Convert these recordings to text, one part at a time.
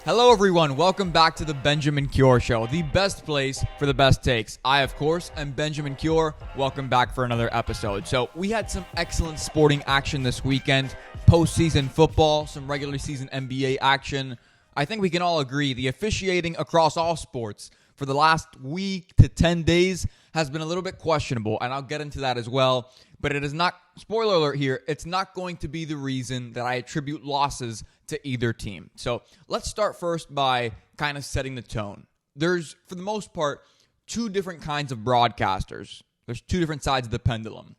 Hello everyone, welcome back to the Benjamin Cure Show, the best place for the best takes. I, of course, am Benjamin Cure. Welcome back for another episode. So we had some excellent sporting action this weekend, postseason football, some regular season NBA action. I think we can all agree the officiating across all sports for the last week to 10 days has been a little bit questionable, and I'll get into that as well. But it is not, spoiler alert here, it's not going to be the reason that I attribute losses to either team. So let's start first by kind of setting the tone. There's, for the most part, two different kinds of broadcasters. There's two different sides of the pendulum.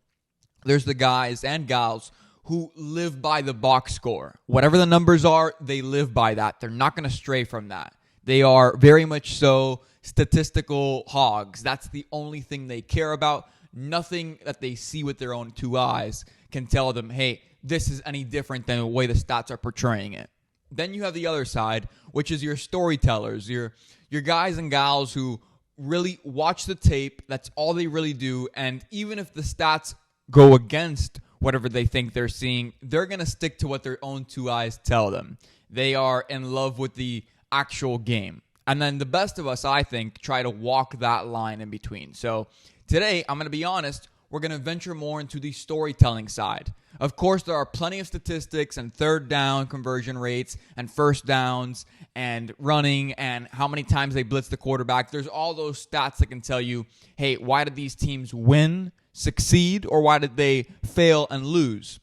There's the guys and gals who live by the box score. Whatever the numbers are, they live by that. They're not going to stray from that. They are very much so statistical hogs. That's the only thing they care about. Nothing that they see with their own two eyes can tell them, hey, this is any different than the way the stats are portraying it. Then you have the other side, which is your storytellers, your guys and gals who really watch the tape. That's all they really do. And even if the stats go against whatever they think they're seeing, they're going to stick to what their own two eyes tell them. They are in love with the actual game. And then the best of us, I think, try to walk that line in between. So today, I'm going to be honest, we're going to venture more into the storytelling side. Of course, there are plenty of statistics and third down conversion rates and first downs and running and how many times they blitz the quarterback. There's all those stats that can tell you, hey, why did these teams win, succeed, or why did they fail and lose?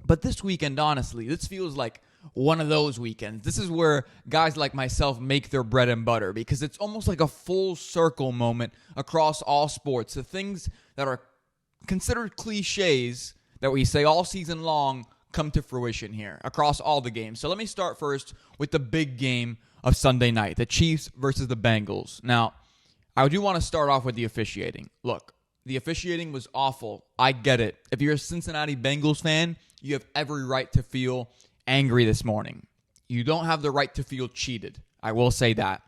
But this weekend, honestly, this feels like one of those weekends. This is where guys like myself make their bread and butter because it's almost like a full circle moment across all sports. The things that are considered cliches that we say all season long come to fruition here across all the games. So let me start first with the big game of Sunday night, the Chiefs versus the Bengals. Now, I do want to start off with the officiating. Look, the officiating was awful. I get it. If you're a Cincinnati Bengals fan, you have every right to feel angry this morning. You don't have the right to feel cheated. I will say that.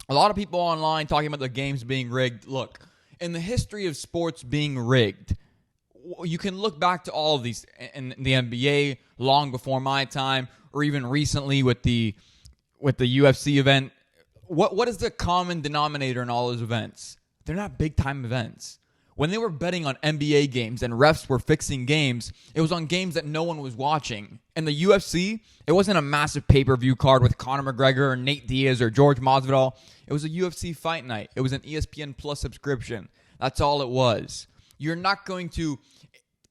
A lot of people online talking about the games being rigged. Look, in the history of sports being rigged, you can look back to all of these in the NBA long before my time, or even recently with the UFC event. What is the common denominator in all those events? They're not big time events. When they were betting on NBA games and refs were fixing games, it was on games that no one was watching. In the UFC, it wasn't a massive pay-per-view card with Conor McGregor or Nate Diaz or George Masvidal. It was a UFC fight night. It was an ESPN Plus subscription. That's all it was. You're not going to,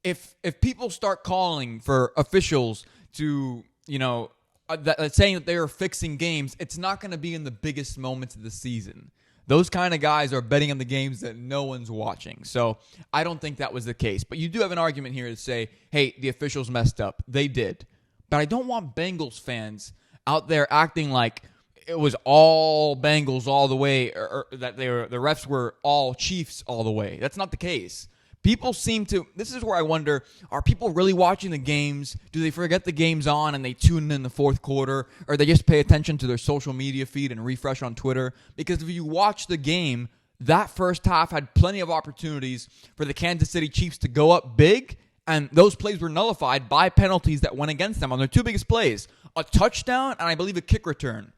if people start calling for officials to, saying that they are fixing games, it's not going to be in the biggest moments of the season. Those kind of guys are betting on the games that no one's watching. So I don't think that was the case. But you do have an argument here to say, hey, the officials messed up. They did. But I don't want Bengals fans out there acting like it was all Bengals all the way, or that the refs were all Chiefs all the way. That's not the case. People seem to, this is where I wonder, are people really watching the games? Do they forget the game's on and they tune in the fourth quarter? Or they just pay attention to their social media feed and refresh on Twitter? Because if you watch the game, that first half had plenty of opportunities for the Kansas City Chiefs to go up big, and those plays were nullified by penalties that went against them on their two biggest plays. A touchdown and I believe a kick return.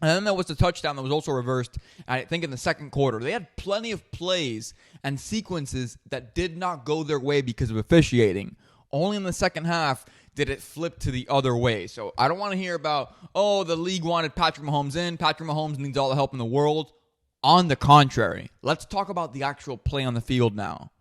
And then there was the touchdown that was also reversed, I think, in the second quarter. They had plenty of plays and sequences that did not go their way because of officiating. Only in the second half did it flip to the other way. So I don't want to hear about, the league wanted Patrick Mahomes in. Patrick Mahomes needs all the help in the world. On the contrary, let's talk about the actual play on the field now.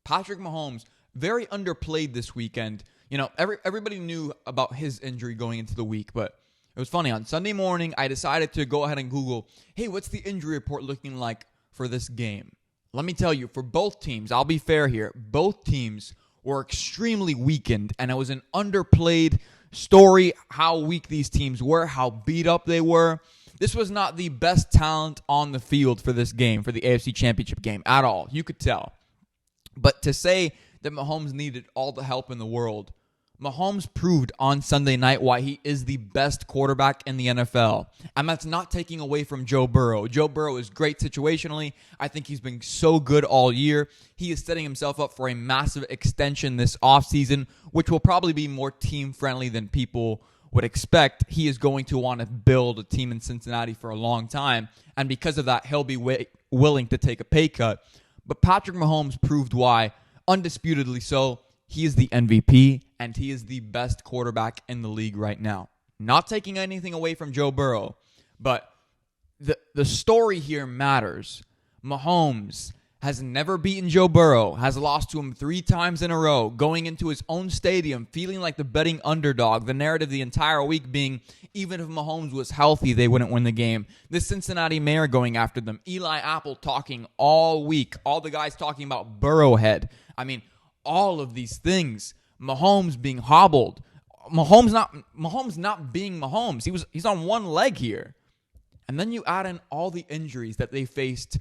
Patrick Mahomes, very underplayed this weekend. Everybody knew about his injury going into the week, but it was funny. On Sunday morning, I decided to go ahead and Google, hey, what's the injury report looking like for this game? Let me tell you, for both teams, I'll be fair here, both teams were extremely weakened, and it was an underplayed story how weak these teams were, how beat up they were. This was not the best talent on the field for this game, for the AFC Championship game at all. You could tell. But to say that Mahomes needed all the help in the world, Mahomes proved on Sunday night why he is the best quarterback in the NFL. And that's not taking away from Joe Burrow. Joe Burrow is great situationally. I think he's been so good all year. He is setting himself up for a massive extension this offseason, which will probably be more team-friendly than people would expect, he is going to want to build a team in Cincinnati for a long time. And because of that, he'll be willing to take a pay cut. But Patrick Mahomes proved why, undisputedly so. He is the MVP, and he is the best quarterback in the league right now. Not taking anything away from Joe Burrow, but the story here matters. Mahomes has never beaten Joe Burrow, has lost to him 3 times in a row, going into his own stadium, feeling like the betting underdog. The narrative the entire week being, even if Mahomes was healthy, they wouldn't win the game. The Cincinnati mayor going after them. Eli Apple talking all week. All the guys talking about Burrowhead. I mean, all of these things. Mahomes being hobbled. Mahomes not being Mahomes. He's on one leg here. And then you add in all the injuries that they faced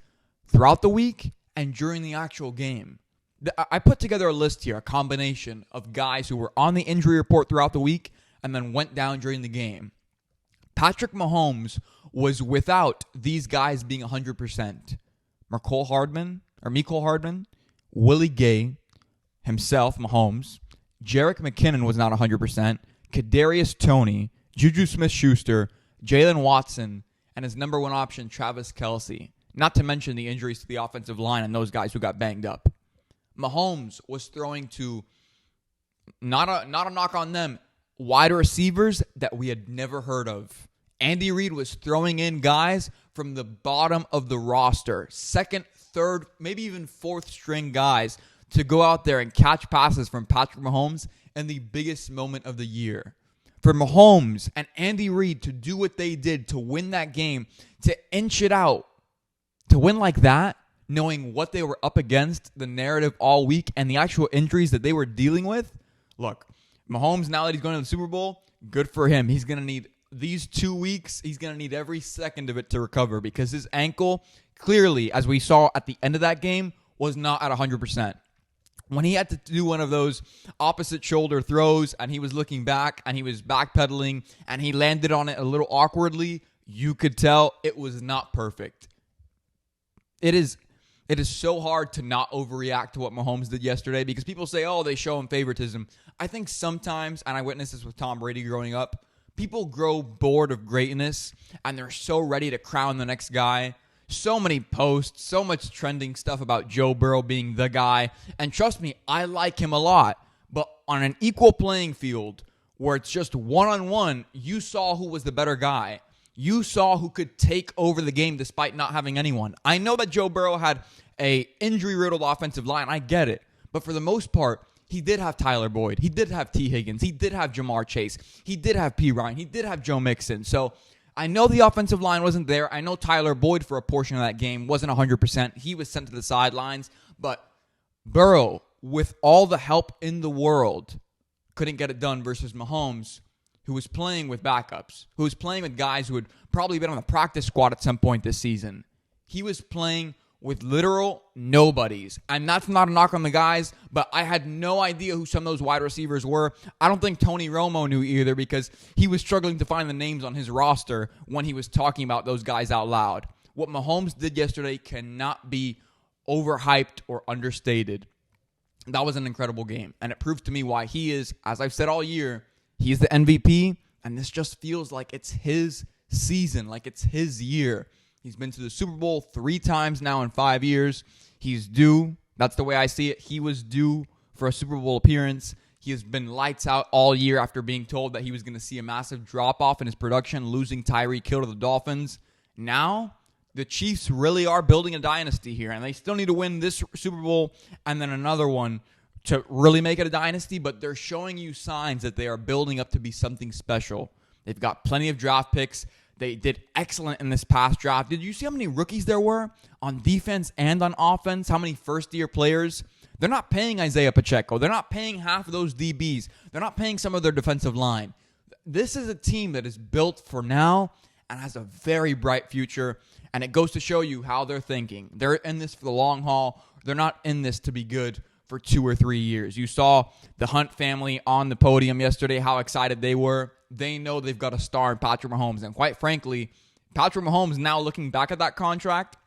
throughout the week and during the actual game. I put together a list here, a combination of guys who were on the injury report throughout the week and then went down during the game. Patrick Mahomes was without these guys being 100%. Mecole Hardman, Willie Gay, himself, Mahomes, Jerick McKinnon was not 100%, Kadarius Toney, Juju Smith-Schuster, Jalen Watson, and his number one option, Travis Kelce. Not to mention the injuries to the offensive line and those guys who got banged up. Mahomes was throwing to, not a knock on them, wide receivers that we had never heard of. Andy Reid was throwing in guys from the bottom of the roster, second, third, maybe even fourth string guys to go out there and catch passes from Patrick Mahomes in the biggest moment of the year. For Mahomes and Andy Reid to do what they did to win that game, to inch it out, to win like that, knowing what they were up against, the narrative all week, and the actual injuries that they were dealing with. Look, Mahomes, now that he's going to the Super Bowl, good for him. He's going to need these 2 weeks. He's going to need every second of it to recover because his ankle, clearly, as we saw at the end of that game, was not at 100%. When he had to do one of those opposite shoulder throws and he was looking back and he was backpedaling and he landed on it a little awkwardly, you could tell it was not perfect. It is so hard to not overreact to what Mahomes did yesterday because people say, oh, they show him favoritism. I think sometimes, and I witnessed this with Tom Brady growing up, people grow bored of greatness and they're so ready to crown the next guy. So many posts, so much trending stuff about Joe Burrow being the guy. And trust me, I like him a lot. But on an equal playing field where it's just one-on-one, you saw who was the better guy. You saw who could take over the game despite not having anyone. I know that Joe Burrow had a injury-riddled offensive line. I get it. But for the most part, he did have Tyler Boyd. He did have T. Higgins. He did have Jamar Chase. He did have P. Ryan. He did have Joe Mixon. So I know the offensive line wasn't there. I know Tyler Boyd for a portion of that game wasn't 100%. He was sent to the sidelines. But Burrow, with all the help in the world, couldn't get it done versus Mahomes, who was playing with backups, who was playing with guys who had probably been on the practice squad at some point this season. He was playing with literal nobodies. And that's not a knock on the guys, but I had no idea who some of those wide receivers were. I don't think Tony Romo knew either because he was struggling to find the names on his roster when he was talking about those guys out loud. What Mahomes did yesterday cannot be overhyped or understated. That was an incredible game, and it proves to me why he is, as I've said all year, he's the MVP, and this just feels like it's his season, like it's his year. He's been to the Super Bowl 3 times now in 5 years. He's due. That's the way I see it. He was due for a Super Bowl appearance. He has been lights out all year after being told that he was going to see a massive drop-off in his production, losing Tyreek Hill to the Dolphins. Now, the Chiefs really are building a dynasty here, and they still need to win this Super Bowl and then another one to really make it a dynasty, but they're showing you signs that they are building up to be something special. They've got plenty of draft picks. They did excellent in this past draft. Did you see how many rookies there were on defense and on offense? How many first-year players? They're not paying Isaiah Pacheco. They're not paying half of those DBs. They're not paying some of their defensive line. This is a team that is built for now and has a very bright future, and it goes to show you how they're thinking. They're in this for the long haul. They're not in this to be good for 2 or 3 years. You saw the Hunt family on the podium yesterday, how excited they were. They know they've got a star in Patrick Mahomes. And quite frankly, Patrick Mahomes, now looking back at that contract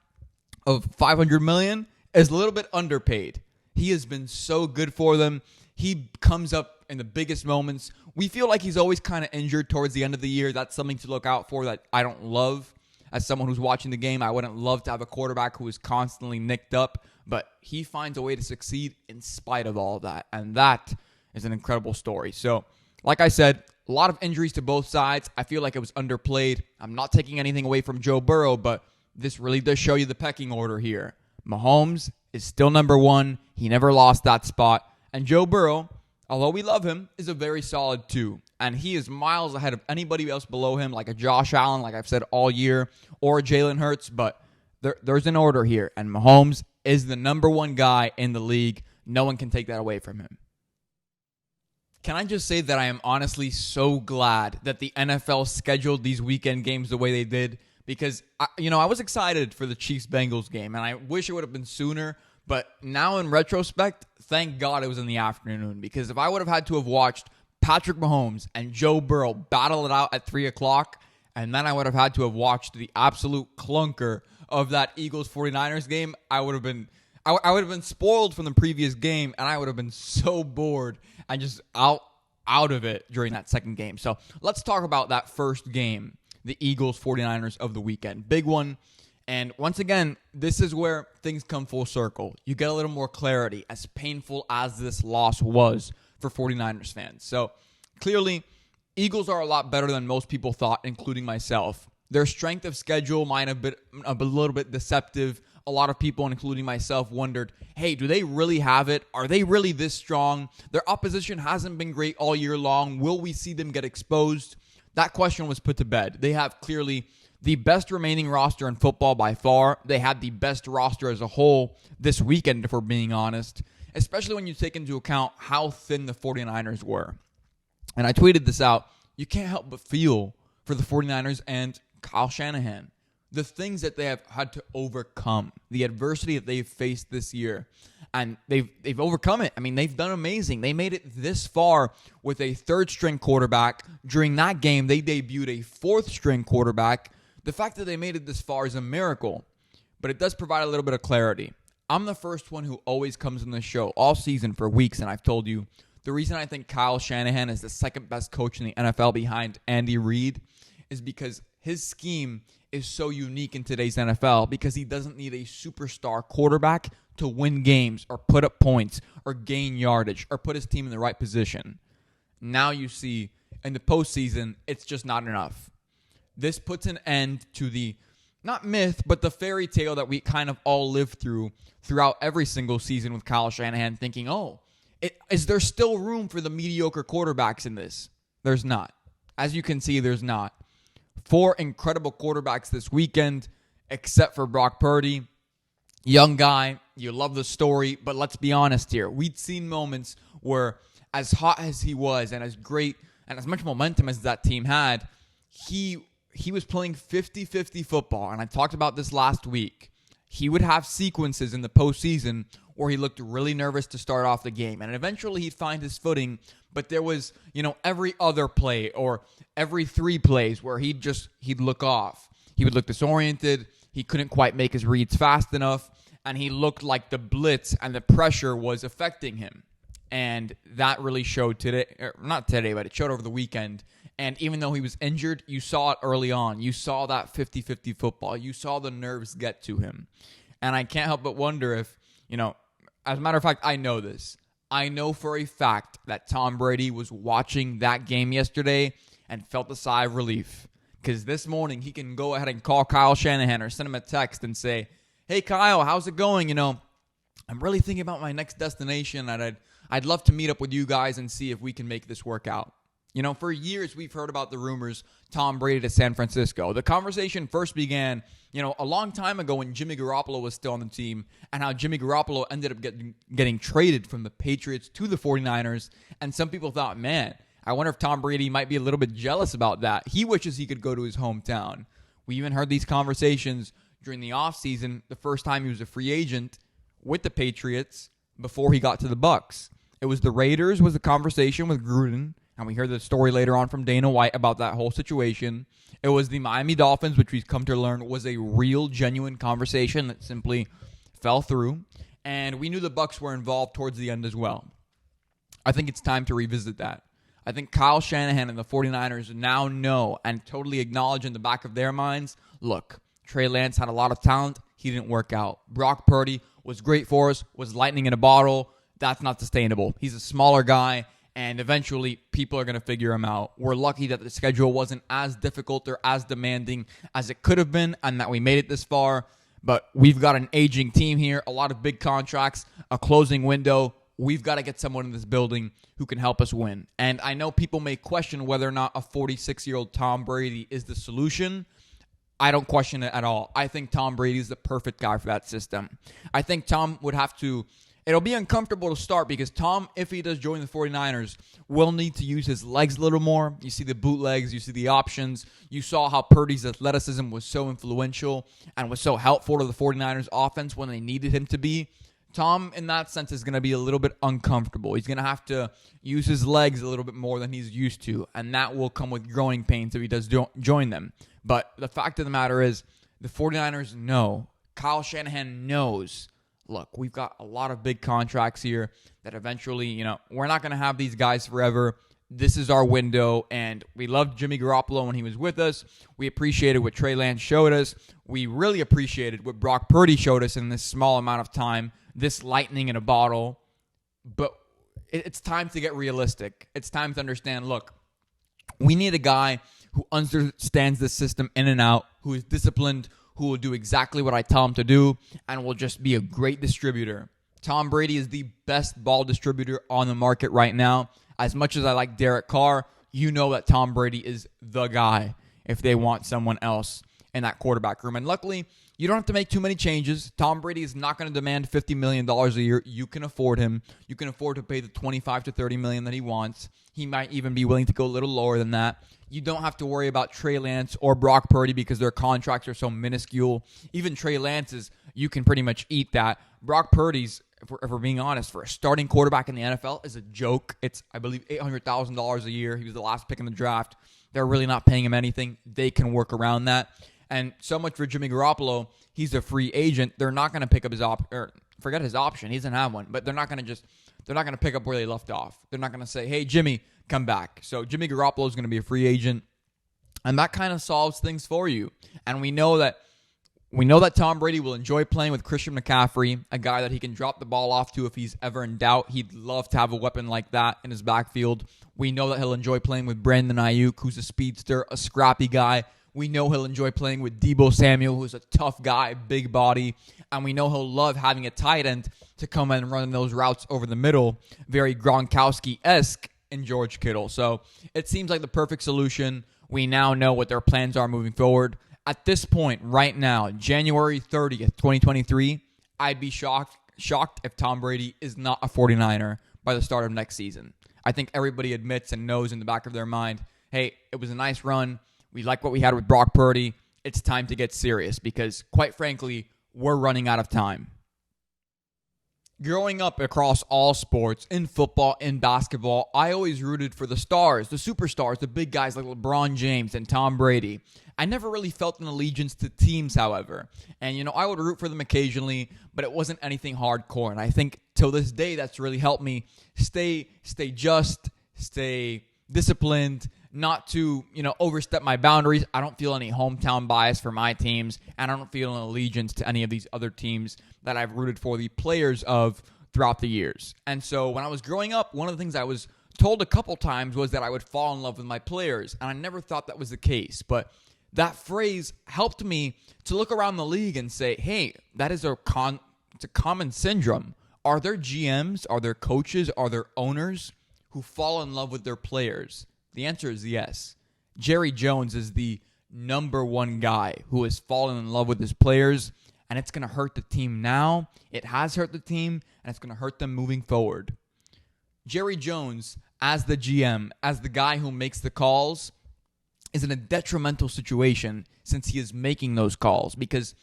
of $500 million, is a little bit underpaid. He has been so good for them. He comes up in the biggest moments. We feel like he's always kind of injured towards the end of the year. That's something to look out for that I don't love. As someone who's watching the game, I wouldn't love to have a quarterback who is constantly nicked up, but he finds a way to succeed in spite of all of that, and that is an incredible story. So, like I said, a lot of injuries to both sides. I feel like it was underplayed. I'm not taking anything away from Joe Burrow, but this really does show you the pecking order here. Mahomes is still number one. He never lost that spot. And Joe Burrow, although we love him, is a very solid 2. And he is miles ahead of anybody else below him, like a Josh Allen, like I've said all year, or Jalen Hurts. But there's an order here. And Mahomes is the number 1 guy in the league. No one can take that away from him. Can I just say that I am honestly so glad that the NFL scheduled these weekend games the way they did? Because, I was excited for the Chiefs-Bengals game, and I wish it would have been sooner. But now in retrospect, thank God it was in the afternoon. Because if I would have had to have watched Patrick Mahomes and Joe Burrow battle it out at 3 o'clock, and then I would have had to have watched the absolute clunker of that Eagles-49ers game, I would have been spoiled from the previous game, and I would have been so bored and just out of it during that second game. So let's talk about that first game, the Eagles-49ers of the weekend. Big one. And once again, this is where things come full circle. You get a little more clarity, as painful as this loss was for 49ers fans. So clearly, Eagles are a lot better than most people thought, including myself. Their strength of schedule might have been a little bit deceptive. A lot of people, including myself, wondered, hey, do they really have it? Are they really this strong? Their opposition hasn't been great all year long. Will we see them get exposed? That question was put to bed. They have clearly the best remaining roster in football by far. They had the best roster as a whole this weekend, if we're being honest, especially when you take into account how thin the 49ers were. And I tweeted this out. You can't help but feel for the 49ers and Kyle Shanahan. The things that they have had to overcome, the adversity that they've faced this year, and they've overcome it. I mean, they've done amazing. They made it this far with a third-string quarterback. During that game, they debuted a fourth-string quarterback. The fact that they made it this far is a miracle, but it does provide a little bit of clarity. I'm the first one who always comes on this show all season for weeks, and I've told you the reason I think Kyle Shanahan is the second-best coach in the NFL behind Andy Reid is because his scheme is so unique in today's NFL because he doesn't need a superstar quarterback to win games or put up points or gain yardage or put his team in the right position. Now you see in the postseason, it's just not enough. This puts an end to the, not myth, but the fairy tale that we kind of all live throughout every single season with Kyle Shanahan thinking, is there still room for the mediocre quarterbacks in this? There's not. As you can see, there's not. 4 incredible quarterbacks this weekend, except for Brock Purdy. Young guy, you love the story, but let's be honest here. We'd seen moments where, as hot as he was and as great and as much momentum as that team had, he was playing 50-50 football, and I talked about this last week. He would have sequences in the postseason where he looked really nervous to start off the game, and eventually he'd find his footing, but there was, every other play or every 3 plays where he'd look off. He would look disoriented, he couldn't quite make his reads fast enough, and he looked like the blitz and the pressure was affecting him. And that really showed today, not today, but it showed over the weekend. And even though he was injured, you saw it early on. You saw that 50-50 football. You saw the nerves get to him. And I can't help but wonder if, as a matter of fact, I know this. I know for a fact that Tom Brady was watching that game yesterday and felt a sigh of relief. Because this morning, he can go ahead and call Kyle Shanahan or send him a text and say, hey, Kyle, how's it going? I'm really thinking about my next destination, and I'd love to meet up with you guys and see if we can make this work out. For years, we've heard about the rumors, Tom Brady to San Francisco. The conversation first began, a long time ago when Jimmy Garoppolo was still on the team, and how Jimmy Garoppolo ended up getting traded from the Patriots to the 49ers. And some people thought, man, I wonder if Tom Brady might be a little bit jealous about that. He wishes he could go to his hometown. We even heard these conversations during the offseason, the first time he was a free agent with the Patriots before he got to the Bucs. It was the Raiders was the conversation with Gruden. And we heard the story later on from Dana White about that whole situation. It was the Miami Dolphins, which we've come to learn was a real, genuine conversation that simply fell through. And we knew the Bucs were involved towards the end as well. I think it's time to revisit that. I think Kyle Shanahan and the 49ers now know and totally acknowledge in the back of their minds, look, Trey Lance had a lot of talent. He didn't work out. Brock Purdy was great for us, was lightning in a bottle. That's not sustainable. He's a smaller guy, and eventually people are going to figure him out. We're lucky that the schedule wasn't as difficult or as demanding as it could have been and that we made it this far. But we've got an aging team here, a lot of big contracts, a closing window. We've got to get someone in this building who can help us win. And I know people may question whether or not a 46-year-old Tom Brady is the solution. I don't question it at all. I think Tom Brady is the perfect guy for that system. I think Tom would have to... It'll be uncomfortable to start because Tom, if he does join the 49ers, will need to use his legs a little more. You see the bootlegs, you see the options. You saw how Purdy's athleticism was so influential and was so helpful to the 49ers offense when they needed him to be. Tom, in that sense, is going to be a little bit uncomfortable. He's going to have to use his legs a little bit more than he's used to, and that will come with growing pains if he does join them. But the fact of the matter is, the 49ers know, Kyle Shanahan knows, look, we've got a lot of big contracts here that eventually, we're not going to have these guys forever. This is our window, and we loved Jimmy Garoppolo when he was with us. We appreciated what Trey Lance showed us. We really appreciated what Brock Purdy showed us in this small amount of time, this lightning in a bottle. But it's time to get realistic. It's time to understand, look, we need a guy who understands the system in and out, who is disciplined, who will do exactly what I tell him to do, and will just be a great distributor. Tom Brady is the best ball distributor on the market right now. As much as I like Derek Carr, you know that Tom Brady is the guy if they want someone else in that quarterback room. And luckily, you don't have to make too many changes. Tom Brady is not going to demand $50 million a year. You can afford him. You can afford to pay the $25 to $30 million that he wants. He might even be willing to go a little lower than that. You don't have to worry about Trey Lance or Brock Purdy because their contracts are so minuscule. Even Trey Lance's, you can pretty much eat that. Brock Purdy's, if we're being honest, for a starting quarterback in the NFL is a joke. It's, I believe, $800,000 a year. He was the last pick in the draft. They're really not paying him anything. They can work around that. And so much for Jimmy Garoppolo. He's a free agent. They're not going to pick up his forget his option. He doesn't have one. But they're not going to pick up where they left off. They're not going to say, hey, Jimmy, come back. So Jimmy Garoppolo is going to be a free agent. And that kind of solves things for you. And we know that Tom Brady will enjoy playing with Christian McCaffrey, a guy that he can drop the ball off to if he's ever in doubt. He'd love to have a weapon like that in his backfield. We know that he'll enjoy playing with Brandon Ayuk, who's a speedster, a scrappy guy. We know he'll enjoy playing with Deebo Samuel, who's a tough guy, big body. And we know he'll love having a tight end to come in and run those routes over the middle, very Gronkowski-esque in George Kittle. So it seems like the perfect solution. We now know what their plans are moving forward. At this point, right now, January 30th, 2023, I'd be shocked if Tom Brady is not a 49er by the start of next season. I think everybody admits and knows in the back of their mind, hey, it was a nice run. We like what we had with Brock Purdy. It's time to get serious because, quite frankly, we're running out of time. Growing up across all sports, in football, in basketball, I always rooted for the stars, the superstars, the big guys like LeBron James and Tom Brady. I never really felt an allegiance to teams, however. And, I would root for them occasionally, but it wasn't anything hardcore. And I think till this day, that's really helped me stay just, stay disciplined, not to, overstep my boundaries. I don't feel any hometown bias for my teams, and I don't feel an allegiance to any of these other teams that I've rooted for the players of throughout the years. And so when I was growing up, one of the things I was told a couple times was that I would fall in love with my players, and I never thought that was the case. But that phrase helped me to look around the league and say, hey, that is it's a common syndrome. Are there GMs, are there coaches, are there owners who fall in love with their players? The answer is yes. Jerry Jones is the number one guy who has fallen in love with his players, and it's going to hurt the team now. It has hurt the team, and it's going to hurt them moving forward. Jerry Jones, as the GM, as the guy who makes the calls, is in a detrimental situation since he is making those calls because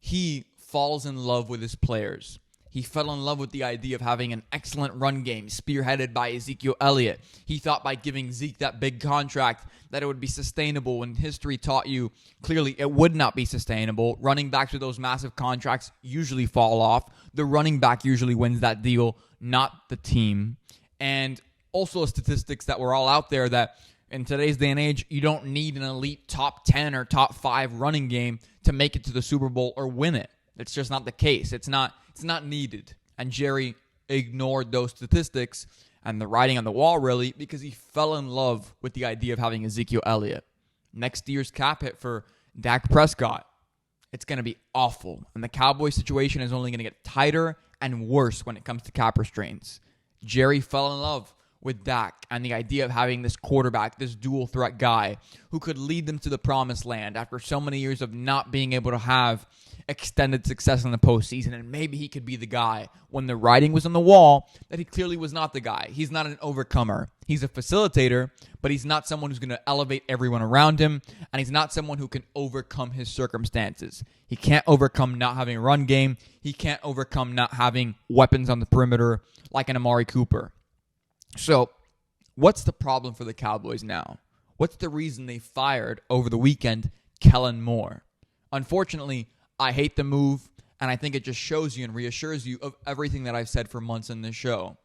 he falls in love with his players. He fell in love with the idea of having an excellent run game spearheaded by Ezekiel Elliott. He thought by giving Zeke that big contract that it would be sustainable when history taught you clearly it would not be sustainable. Running backs with those massive contracts usually fall off. The running back usually wins that deal, not the team. And also statistics that were all out there that in today's day and age, you don't need an elite top 10 or top 5 running game to make it to the Super Bowl or win it. It's just not the case. It's not needed. And Jerry ignored those statistics and the writing on the wall, really, because he fell in love with the idea of having Ezekiel Elliott. Next year's cap hit for Dak Prescott, it's going to be awful. And the Cowboys situation is only going to get tighter and worse when it comes to cap restraints. Jerry fell in love with Dak and the idea of having this quarterback, this dual threat guy who could lead them to the promised land after so many years of not being able to have extended success in the postseason. And maybe he could be the guy when the writing was on the wall that he clearly was not the guy. He's not an overcomer. He's a facilitator, but he's not someone who's going to elevate everyone around him, and he's not someone who can overcome his circumstances. He can't overcome not having a run game. He can't overcome not having weapons on the perimeter like an Amari Cooper. So, what's the problem for the Cowboys now? What's the reason they fired over the weekend Kellen Moore? Unfortunately, I hate the move, and I think it just shows you and reassures you of everything that I've said for months in this show.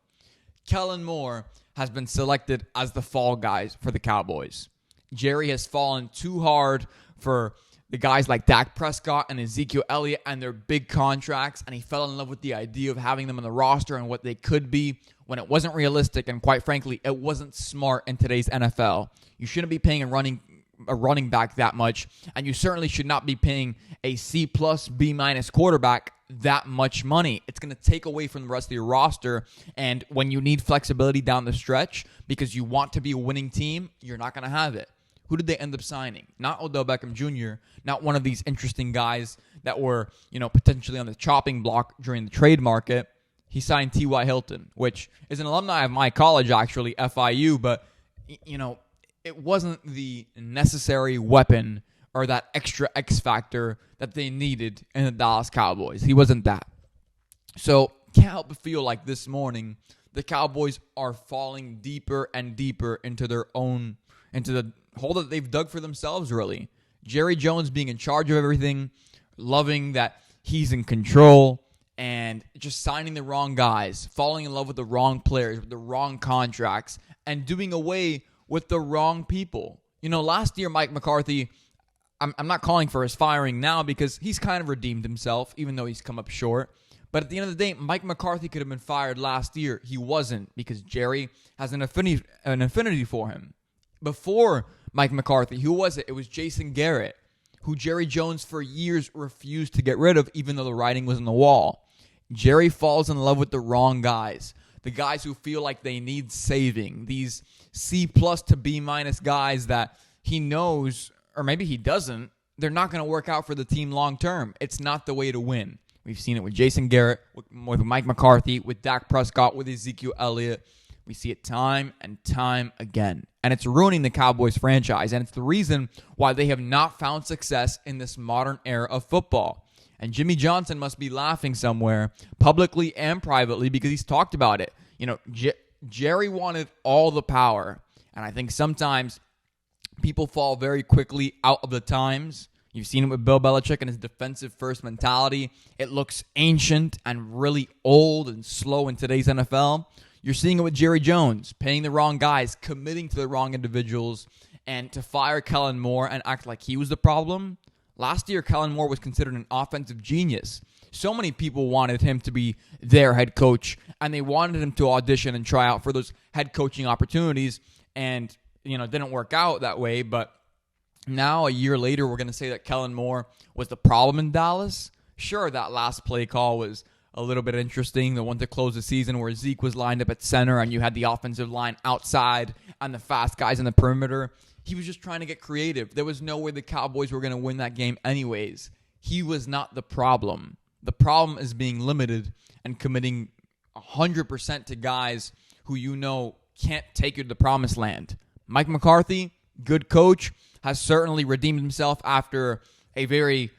Kellen Moore has been selected as the fall guys for the Cowboys. Jerry has fallen too hard for the guys like Dak Prescott and Ezekiel Elliott and their big contracts, and he fell in love with the idea of having them on the roster and what they could be when it wasn't realistic, and quite frankly, it wasn't smart in today's NFL. You shouldn't be paying a running back that much, and you certainly should not be paying a C+, B- quarterback that much money. It's going to take away from the rest of your roster, and when you need flexibility down the stretch because you want to be a winning team, you're not going to have it. Who did they end up signing? Not Odell Beckham Jr., not one of these interesting guys that were, potentially on the chopping block during the trade market. He signed T.Y. Hilton, which is an alumni of my college, actually, FIU, but, it wasn't the necessary weapon or that extra X factor that they needed in the Dallas Cowboys. He wasn't that. So, can't help but feel like this morning, the Cowboys are falling deeper and deeper into the hole that they've dug for themselves, really. Jerry Jones being in charge of everything, loving that he's in control, and just signing the wrong guys, falling in love with the wrong players, with the wrong contracts, and doing away with the wrong people. Last year, Mike McCarthy, I'm not calling for his firing now because he's kind of redeemed himself, even though he's come up short. But at the end of the day, Mike McCarthy could have been fired last year. He wasn't because Jerry has an affinity for him. Before Mike McCarthy, who was it? It was Jason Garrett, who Jerry Jones for years refused to get rid of, even though the writing was on the wall. Jerry falls in love with the wrong guys, the guys who feel like they need saving, these C+ to B- guys that he knows, or maybe he doesn't, they're not going to work out for the team long term. It's not the way to win. We've seen it with Jason Garrett, with Mike McCarthy, with Dak Prescott, with Ezekiel Elliott. We see it time and time again. And it's ruining the Cowboys franchise. And it's the reason why they have not found success in this modern era of football. And Jimmy Johnson must be laughing somewhere, publicly and privately, because he's talked about it. Jerry wanted all the power. And I think sometimes people fall very quickly out of the times. You've seen it with Bill Belichick and his defensive-first mentality. It looks ancient and really old and slow in today's NFL. You're seeing it with Jerry Jones, paying the wrong guys, committing to the wrong individuals, and to fire Kellen Moore and act like he was the problem. Last year, Kellen Moore was considered an offensive genius. So many people wanted him to be their head coach, and they wanted him to audition and try out for those head coaching opportunities, and it didn't work out that way. But now, a year later, we're going to say that Kellen Moore was the problem in Dallas. Sure, that last play call was a little bit interesting, the one to close the season where Zeke was lined up at center and you had the offensive line outside and the fast guys in the perimeter. He was just trying to get creative. There was no way the Cowboys were going to win that game anyways. He was not the problem. The problem is being limited and committing 100% to guys who can't take you to the promised land. Mike McCarthy, good coach, has certainly redeemed himself after a very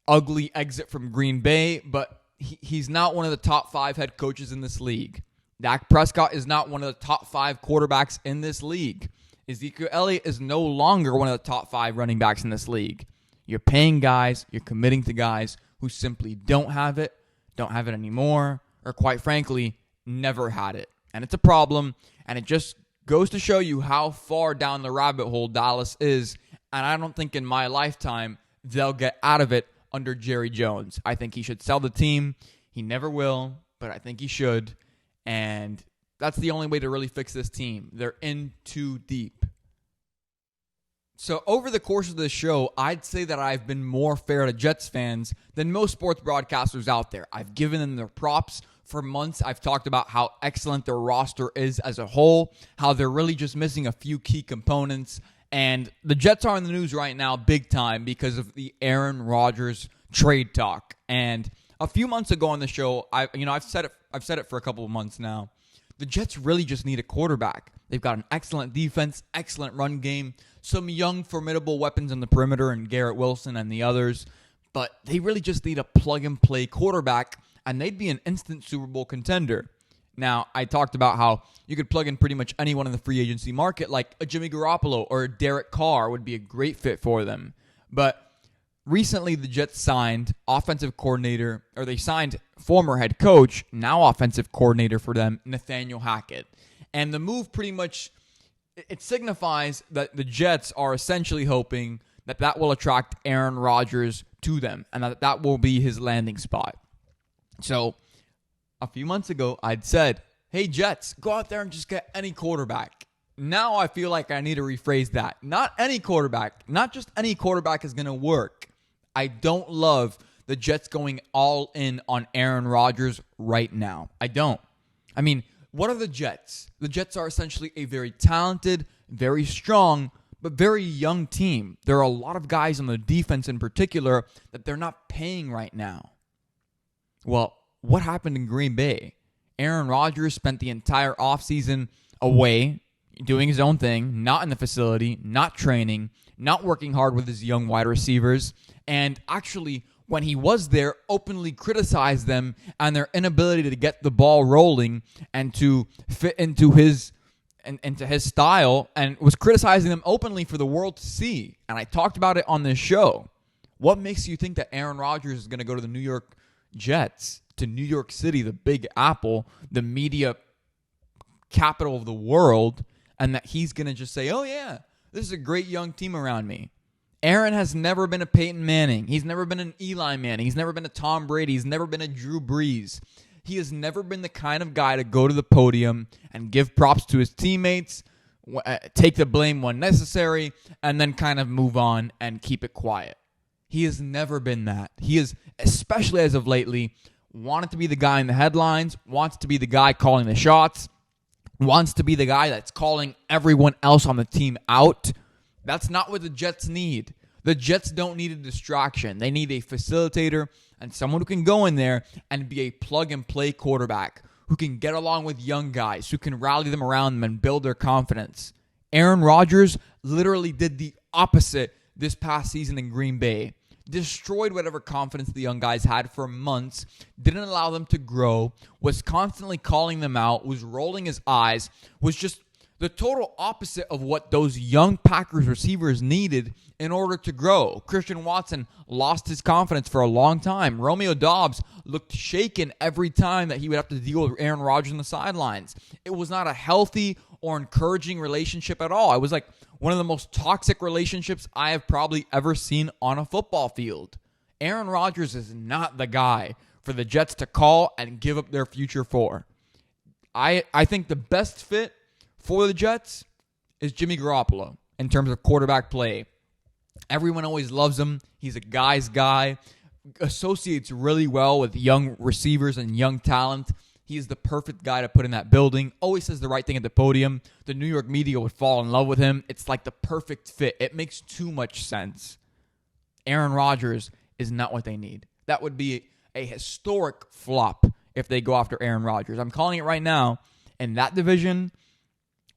ugly exit from Green Bay, but he's not one of the top 5 head coaches in this league. Dak Prescott is not one of the top 5 quarterbacks in this league. Ezekiel Elliott is no longer one of the top 5 running backs in this league. You're paying guys, you're committing to guys who simply don't have it anymore, or quite frankly, never had it. And it's a problem, and it just goes to show you how far down the rabbit hole Dallas is, and I don't think in my lifetime they'll get out of it under Jerry Jones. I think he should sell the team. He never will, but I think he should, and that's the only way to really fix this team. They're in too deep. So over the course of this show, I'd say that I've been more fair to Jets fans than most sports broadcasters out there. I've given them their props. For months, I've talked about how excellent their roster is as a whole, how they're really just missing a few key components. And the Jets are in the news right now big time because of the Aaron Rodgers trade talk. And a few months ago on the show, I've said it for a couple of months now. The Jets really just need a quarterback. They've got an excellent defense, excellent run game, some young, formidable weapons in the perimeter and Garrett Wilson and the others, but they really just need a plug-and-play quarterback, and they'd be an instant Super Bowl contender. Now, I talked about how you could plug in pretty much anyone in the free agency market, like a Jimmy Garoppolo or a Derek Carr would be a great fit for them. But recently, the Jets signed they signed former head coach, now offensive coordinator for them, Nathaniel Hackett. And the move pretty much, it signifies that the Jets are essentially hoping that will attract Aaron Rodgers to them, and that will be his landing spot. So, a few months ago, I'd said, hey, Jets, go out there and just get any quarterback. Now I feel like I need to rephrase that. Not any quarterback. Not just any quarterback is going to work. I don't love the Jets going all in on Aaron Rodgers right now. I don't. I mean, what are the Jets? The Jets are essentially a very talented, very strong, but very young team. There are a lot of guys on the defense in particular that they're not paying right now. Well, what happened in Green Bay? Aaron Rodgers spent the entire offseason away, doing his own thing, not in the facility, not training, not working hard with his young wide receivers, and actually, when he was there, openly criticized them and their inability to get the ball rolling and to fit into his style, and was criticizing them openly for the world to see. And I talked about it on this show. What makes you think that Aaron Rodgers is going to go to the New York Jets, to New York City, the Big Apple, the media capital of the world, and that he's going to just say, oh yeah, this is a great young team around me? Aaron has never been a Peyton Manning. He's never been an Eli Manning. He's never been a Tom Brady. He's never been a Drew Brees. He has never been the kind of guy to go to the podium and give props to his teammates, take the blame when necessary, and then kind of move on and keep it quiet. He has never been that. He is, especially as of lately, wanted to be the guy in the headlines, wants to be the guy calling the shots, wants to be the guy that's calling everyone else on the team out. That's not what the Jets need. The Jets don't need a distraction. They need a facilitator and someone who can go in there and be a plug-and-play quarterback, who can get along with young guys, who can rally them around them and build their confidence. Aaron Rodgers literally did the opposite this past season in Green Bay. Destroyed whatever confidence the young guys had for months, didn't allow them to grow, was constantly calling them out, was rolling his eyes, was just the total opposite of what those young Packers receivers needed in order to grow. Christian Watson lost his confidence for a long time. Romeo Doubs looked shaken every time that he would have to deal with Aaron Rodgers on the sidelines. It was not a healthy or encouraging relationship at all. It was like one of the most toxic relationships I have probably ever seen on a football field. Aaron Rodgers is not the guy for the Jets to call and give up their future for. I think the best fit for the Jets is Jimmy Garoppolo in terms of quarterback play. Everyone always loves him. He's a guy's guy. Associates really well with young receivers and young talent. He is the perfect guy to put in that building. Always says the right thing at the podium. The New York media would fall in love with him. It's like the perfect fit. It makes too much sense. Aaron Rodgers is not what they need. That would be a historic flop if they go after Aaron Rodgers. I'm calling it right now. In that division,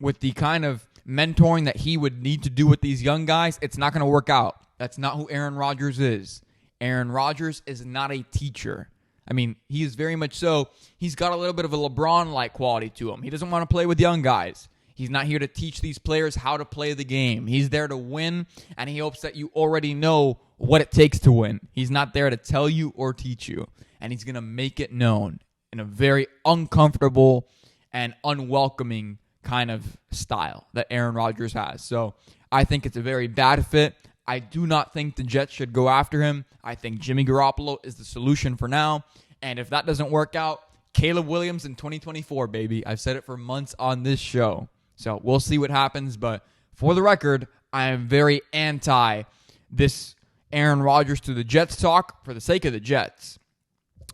with the kind of mentoring that he would need to do with these young guys, it's not going to work out. That's not who Aaron Rodgers is. Aaron Rodgers is not a teacher. I mean, he is very much so. He's got a little bit of a LeBron-like quality to him. He doesn't want to play with young guys. He's not here to teach these players how to play the game. He's there to win, and he hopes that you already know what it takes to win. He's not there to tell you or teach you, and he's going to make it known in a very uncomfortable and unwelcoming kind of style that Aaron Rodgers has. So I think it's a very bad fit. I do not think the Jets should go after him. I think Jimmy Garoppolo is the solution for now. And if that doesn't work out, Caleb Williams in 2024, baby. I've said it for months on this show. So we'll see what happens. But for the record, I am very anti this Aaron Rodgers to the Jets talk for the sake of the Jets.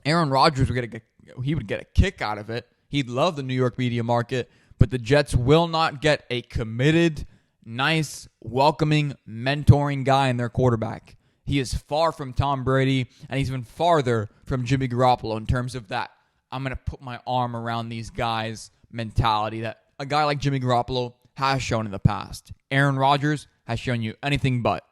Aaron Rodgers would get a kick out of it. He'd love the New York media market, but the Jets will not get a committed, nice, welcoming, mentoring guy in their quarterback. He is far from Tom Brady, and he's even farther from Jimmy Garoppolo in terms of that I'm going to put my arm around these guys mentality that a guy like Jimmy Garoppolo has shown in the past. Aaron Rodgers has shown you anything but.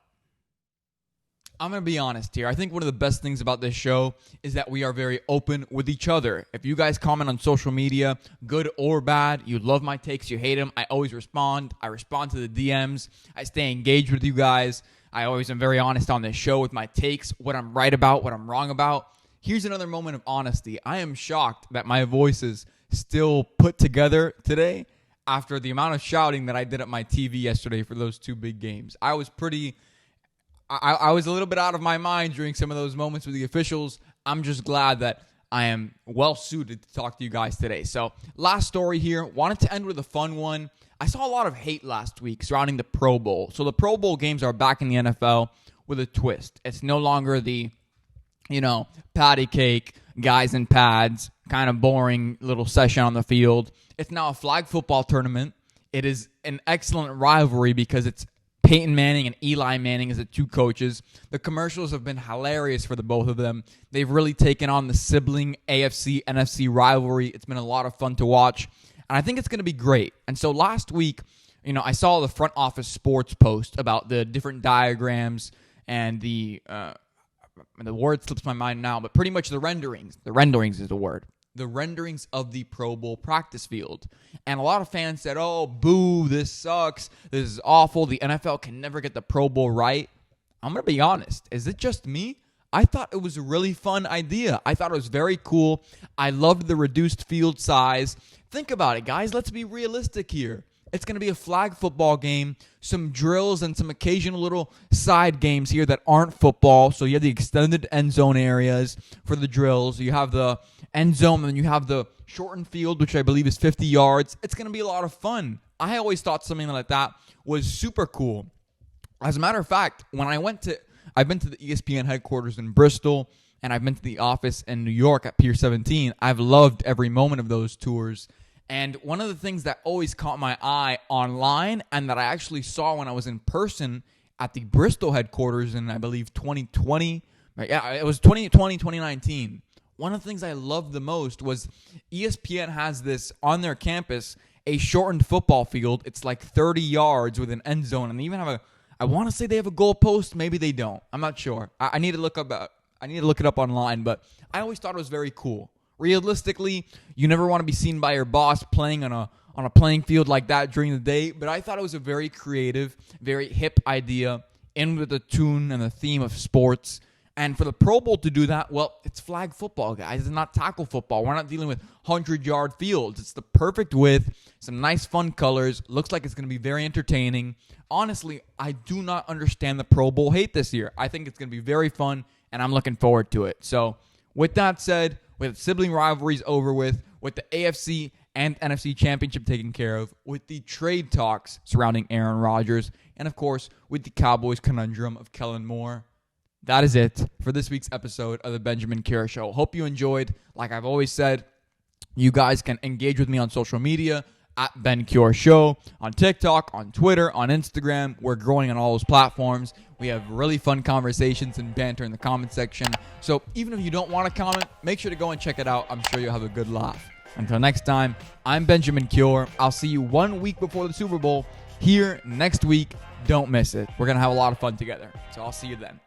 I'm going to be honest here. I think one of the best things about this show is that we are very open with each other. If you guys comment on social media, good or bad, you love my takes, you hate them, I always respond. I respond to the DMs. I stay engaged with you guys. I always am very honest on this show with my takes, what I'm right about, what I'm wrong about. Here's another moment of honesty. I am shocked that my voice is still put together today after the amount of shouting that I did at my TV yesterday for those two big games. I was a little bit out of my mind during some of those moments with the officials. I'm just glad that I am well suited to talk to you guys today. So last story here. Wanted to end with a fun one. I saw a lot of hate last week surrounding the Pro Bowl. So the Pro Bowl games are back in the NFL with a twist. It's no longer the, patty cake, guys in pads, kind of boring little session on the field. It's now a flag football tournament. It is an excellent rivalry because it's Peyton Manning and Eli Manning as the two coaches. The commercials have been hilarious for the both of them. They've really taken on the sibling AFC, NFC rivalry. It's been a lot of fun to watch, and I think it's going to be great. And so last week, I saw the front office sports post about the different diagrams and the word slips my mind now, but pretty much the renderings. The renderings is the word. The renderings of the Pro Bowl practice field. And a lot of fans said, oh, boo, this sucks. This is awful. The NFL can never get the Pro Bowl right. I'm going to be honest. Is it just me? I thought it was a really fun idea. I thought it was very cool. I loved the reduced field size. Think about it, guys. Let's be realistic here. It's going to be a flag football game, some drills, and some occasional little side games here that aren't football. So you have the extended end zone areas for the drills. You have the end zone, and you have the shortened field, which I believe is 50 yards. It's going to be a lot of fun. I always thought something like that was super cool. As a matter of fact, when I've been to the ESPN headquarters in Bristol, and I've been to the office in New York at Pier 17. I've loved every moment of those tours. And one of the things that always caught my eye online and that I actually saw when I was in person at the Bristol headquarters in, I believe, 2020. Yeah, it was 2020, 2019. One of the things I loved the most was ESPN has this on their campus, a shortened football field. It's like 30 yards with an end zone. And they even have I want to say they have a goal post. Maybe they don't. I'm not sure. I need to look it up online, but I always thought it was very cool. Realistically, you never want to be seen by your boss playing on a playing field like that during the day, but I thought it was a very creative, very hip idea, in with the tune and the theme of sports. And for the Pro Bowl to do that, well, it's flag football, guys. It's not tackle football. We're not dealing with 100-yard fields. It's the perfect width, some nice fun colors. Looks like it's going to be very entertaining. Honestly, I do not understand the Pro Bowl hate this year. I think it's going to be very fun, and I'm looking forward to it. So with that said, with sibling rivalries over with the AFC and NFC championship taken care of, with the trade talks surrounding Aaron Rodgers, and of course, with the Cowboys conundrum of Kellen Moore, that is it for this week's episode of the Benjamin Cure Show. Hope you enjoyed. Like I've always said, you guys can engage with me on social media at Ben Cure Show, on TikTok, on Twitter, on Instagram. We're growing on all those platforms. We have really fun conversations and banter in the comment section. So even if you don't want to comment, make sure to go and check it out. I'm sure you'll have a good laugh. Until next time, I'm Benjamin Cure. I'll see you 1 week before the Super Bowl here next week. Don't miss it. We're going to have a lot of fun together. So I'll see you then.